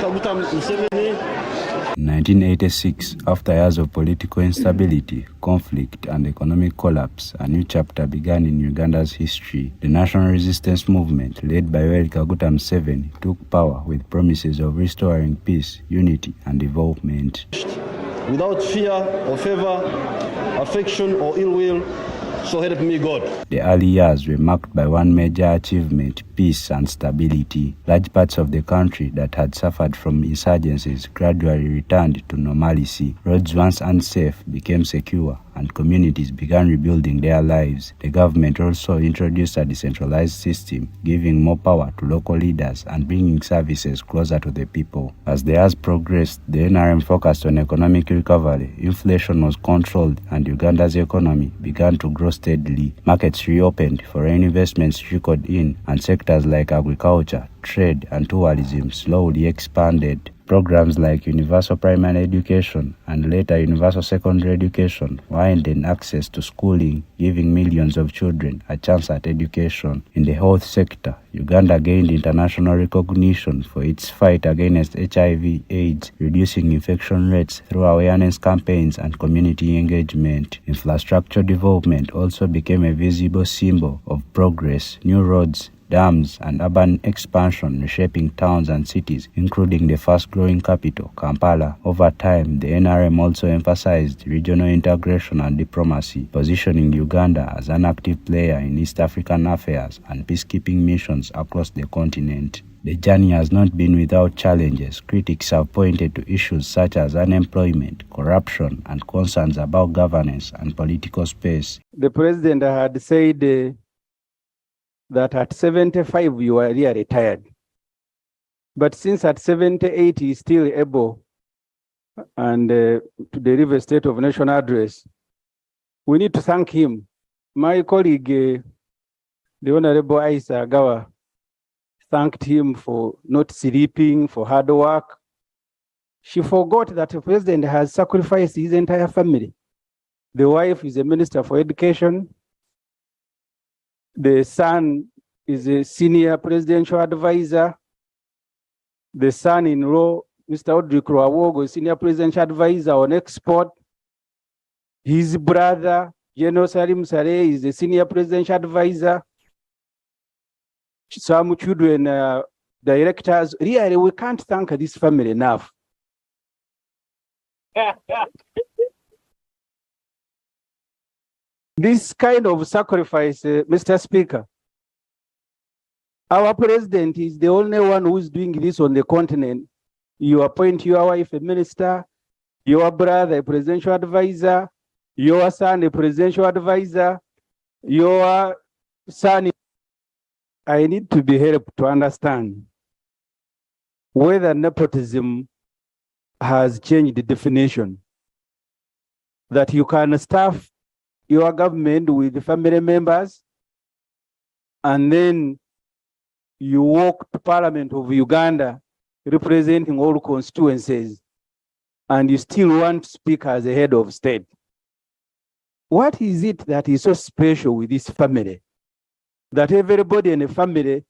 In 1986, after years of political instability, conflict, and economic collapse, a new chapter began in Uganda's history. The national resistance movement, led by Yoweri Kaguta Museveni, took power with promises of restoring peace, unity, and development. Without fear or favor, affection or ill will, so help me God. The early years were marked by one major achievement: peace and stability. Large parts of the country that had suffered from insurgencies gradually returned to normalcy. Roads once unsafe became secure, and communities began rebuilding their lives. The government also introduced a decentralized system, giving more power to local leaders and bringing services closer to the people. As the years progressed, the NRM focused on economic recovery. Inflation was controlled, and Uganda's economy began to grow steadily. Markets reopened, foreign investments trickled in, and sectors like agriculture, trade, and tourism slowly expanded. Programs like universal primary education and later universal secondary education widened access to schooling, giving millions of children a chance at education. In the health sector, Uganda gained international recognition for its fight against HIV/AIDS, reducing infection rates through awareness campaigns and community engagement. Infrastructure development also became a visible symbol of progress. New roads, dams, and urban expansion reshaping towns and cities, including the fast-growing capital, Kampala. Over time, the NRM also emphasized regional integration and diplomacy, positioning Uganda as an active player in East African affairs and peacekeeping missions across the continent. The journey has not been without challenges. Critics have pointed to issues such as unemployment, corruption, and concerns about governance and political space. The president had said that at 75 you are really tired. But since at 78 he is still able to deliver a State of Nation address, we need to thank him. My colleague, the Honorable Isa Agawa, thanked him for not sleeping, for hard work. She forgot that the president has sacrificed his entire family. The wife is a minister for education. The son is a senior presidential advisor. The son-in-law, Mr. Audrey Kroawogo, is senior presidential advisor on export. His brother, General Salim Saleh, is a senior presidential advisor. Some children, directors. Really, we can't thank this family enough. This kind of sacrifice, Mr. Speaker, our president is the only one who is doing this on the continent. You appoint your wife a minister, your brother a presidential advisor, your son a presidential advisor, your son. I need to be helped to understand whether nepotism has changed the definition, that you can staff your government with the family members, and then you walk to Parliament of Uganda representing all constituencies, and you still want to speak as a head of state. What is it that is so special with this family, that everybody in the family,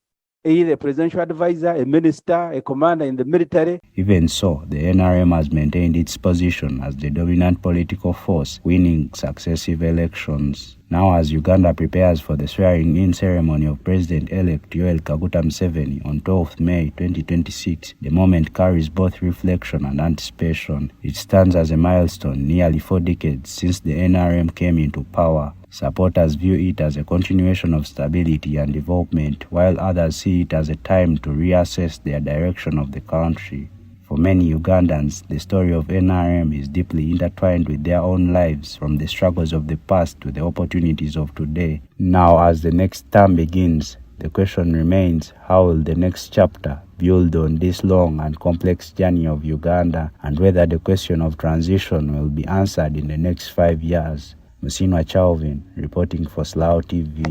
either a presidential advisor, a minister, a commander in the military? Even so, the NRM has maintained its position as the dominant political force, winning successive elections. Now, as Uganda prepares for the swearing-in ceremony of President-elect Yoweri Kaguta Museveni on 12th May 2026, the moment carries both reflection and anticipation. It stands as a milestone nearly 4 decades since the NRM came into power. Supporters view it as a continuation of stability and development, while others see it as a time to reassess their direction of the country. For many Ugandans, the story of NRM is deeply intertwined with their own lives, from the struggles of the past to the opportunities of today. Now, as the next term begins, the question remains: how will the next chapter build on this long and complex journey of Uganda, and whether the question of transition will be answered in the next 5 years? Musinwa Chalvin, reporting for Slough TV.